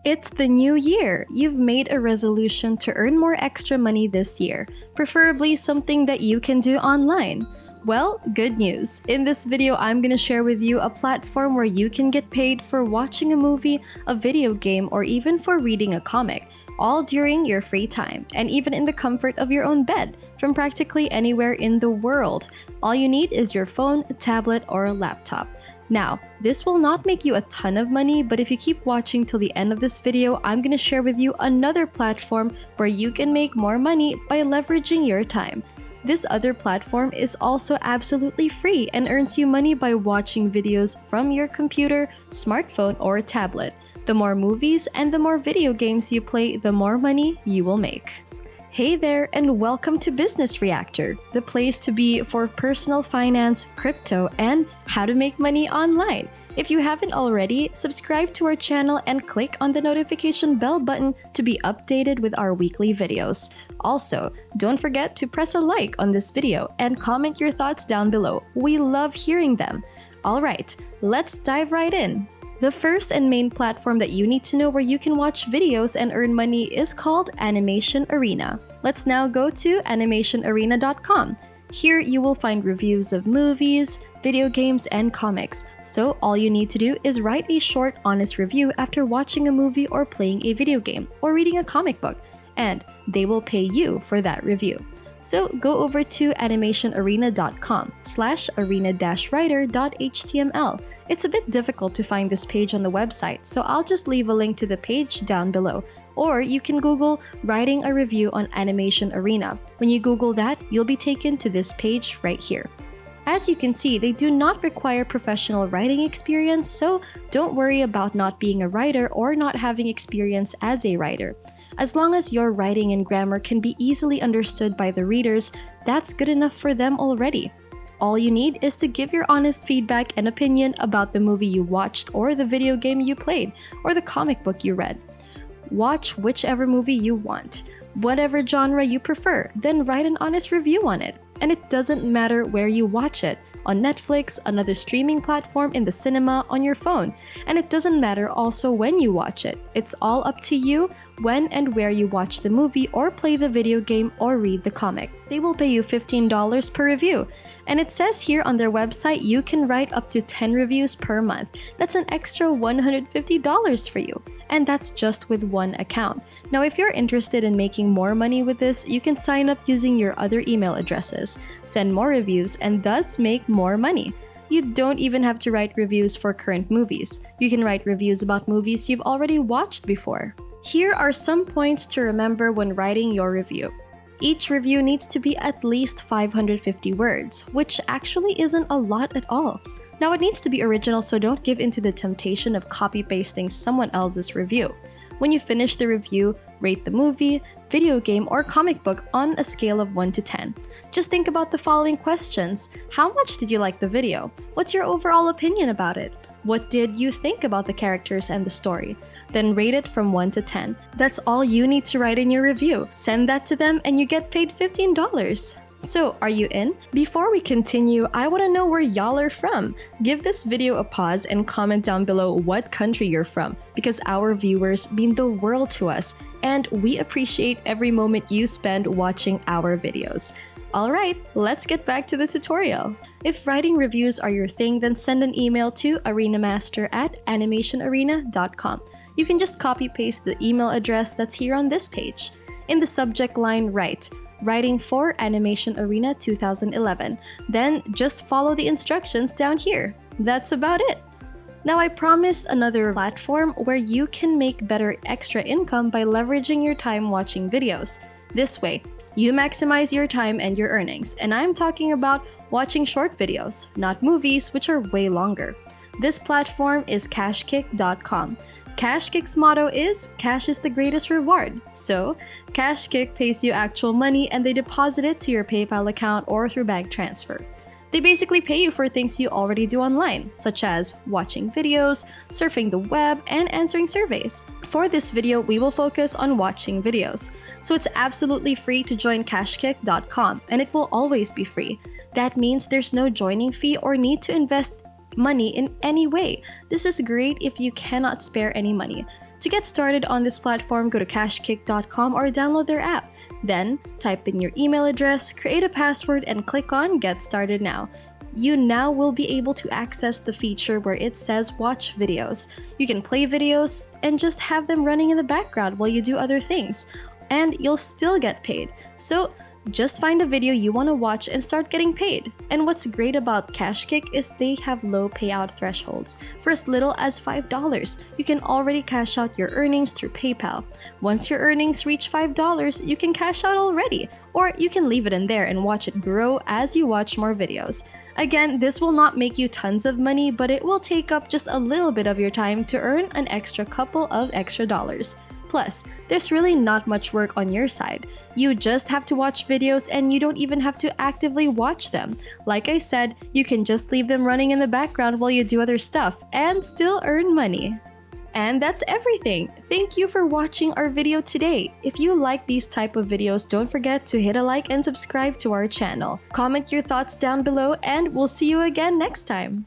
It's the new year. You've made a resolution to earn more extra money this year, preferably something that you can do online. Well, good news. In this video, I'm gonna share with you a platform where you can get paid for watching a movie, a video game, or even for reading a comic, all during your free time, and even in the comfort of your own bed, from practically anywhere in the world. All you need is your phone, a tablet, or a laptop. Now, this will not make you a ton of money, but if you keep watching till the end of this video, I'm gonna share with you another platform where you can make more money by leveraging your time. This other platform is also absolutely free and earns you money by watching videos from your computer, smartphone, or tablet. The more movies and the more video games you play, the more money you will make. Hey there, and welcome to Business Reactor, the place to be for personal finance, crypto, and how to make money online. If you haven't already, subscribe to our channel and click on the notification bell button to be updated with our weekly videos. Also, don't forget to press a like on this video and comment your thoughts down below. We love hearing them. Alright, let's dive right in. The first and main platform that you need to know where you can watch videos and earn money is called Animation Arena. Let's now go to animationarena.com. Here you will find reviews of movies, video games, and comics. So all you need to do is write a short, honest review after watching a movie or playing a video game or reading a comic book, and they will pay you for that review. So go over to animationarena.com/arena-writer.html. It's a bit difficult to find this page on the website, so I'll just leave a link to the page down below. Or you can Google writing a review on Animation Arena. When you Google that, you'll be taken to this page right here. As you can see, they do not require professional writing experience, so don't worry about not being a writer or not having experience as a writer. As long as your writing and grammar can be easily understood by the readers, that's good enough for them already. All you need is to give your honest feedback and opinion about the movie you watched or the video game you played or the comic book you read. Watch whichever movie you want, whatever genre you prefer, then write an honest review on it. And it doesn't matter where you watch it, on Netflix, another streaming platform, in the cinema, on your phone. And it doesn't matter also when you watch it. It's all up to you when and where you watch the movie or play the video game or read the comic. They will pay you $15 per review. And it says here on their website you can write up to 10 reviews per month. That's an extra $150 for you. And that's just with one account. Now, if you're interested in making more money with this, you can sign up using your other email addresses, send more reviews, and thus make more money. You don't even have to write reviews for current movies. You can write reviews about movies you've already watched before. Here are some points to remember when writing your review. Each review needs to be at least 550 words, which actually isn't a lot at all. Now, it needs to be original, so don't give in to the temptation of copy-pasting someone else's review. When you finish the review, rate the movie, video game, or comic book on a scale of 1 to 10. Just think about the following questions. How much did you like the video? What's your overall opinion about it? What did you think about the characters and the story? Then rate it from 1 to 10. That's all you need to write in your review. Send that to them and you get paid $15. So, are you in? Before we continue, I want to know where y'all are from. Give this video a pause and comment down below what country you're from, because our viewers mean the world to us, and we appreciate every moment you spend watching our videos. Alright, let's get back to the tutorial. If writing reviews are your thing, then send an email to arenamaster@animationarena.com. You can just copy-paste the email address that's here on this page. In the subject line, write "Writing for Animation Arena 2011. Then just follow the instructions down here. That's about it. Now, I promise another platform where you can make better extra income by leveraging your time watching videos. This way, you maximize your time and your earnings, and I'm talking about watching short videos, not movies, which are way longer. This platform is CashKick.com. CashKick's motto is, "Cash is the greatest reward." So, CashKick pays you actual money and they deposit it to your PayPal account or through bank transfer. They basically pay you for things you already do online, such as watching videos, surfing the web, and answering surveys. For this video, we will focus on watching videos. So it's absolutely free to join CashKick.com, and it will always be free. That means there's no joining fee or need to invest money in any way. This is great if you cannot spare any money. To get started on this platform, go to cashkick.com or download their app. Then, type in your email address, create a password, and click on Get Started Now. You now will be able to access the feature where it says Watch Videos. You can play videos and just have them running in the background while you do other things, and you'll still get paid. So, just find a video you want to watch and start getting paid. And what's great about CashKick is they have low payout thresholds. For as little as $5, you can already cash out your earnings through PayPal. Once your earnings reach $5, you can cash out already, or you can leave it in there and watch it grow as you watch more videos. Again, this will not make you tons of money, but it will take up just a little bit of your time to earn an extra couple of extra dollars. Plus, there's really not much work on your side. You just have to watch videos and you don't even have to actively watch them. Like I said, you can just leave them running in the background while you do other stuff and still earn money. And that's everything. Thank you for watching our video today. If you like these type of videos, don't forget to hit a like and subscribe to our channel. Comment your thoughts down below and we'll see you again next time.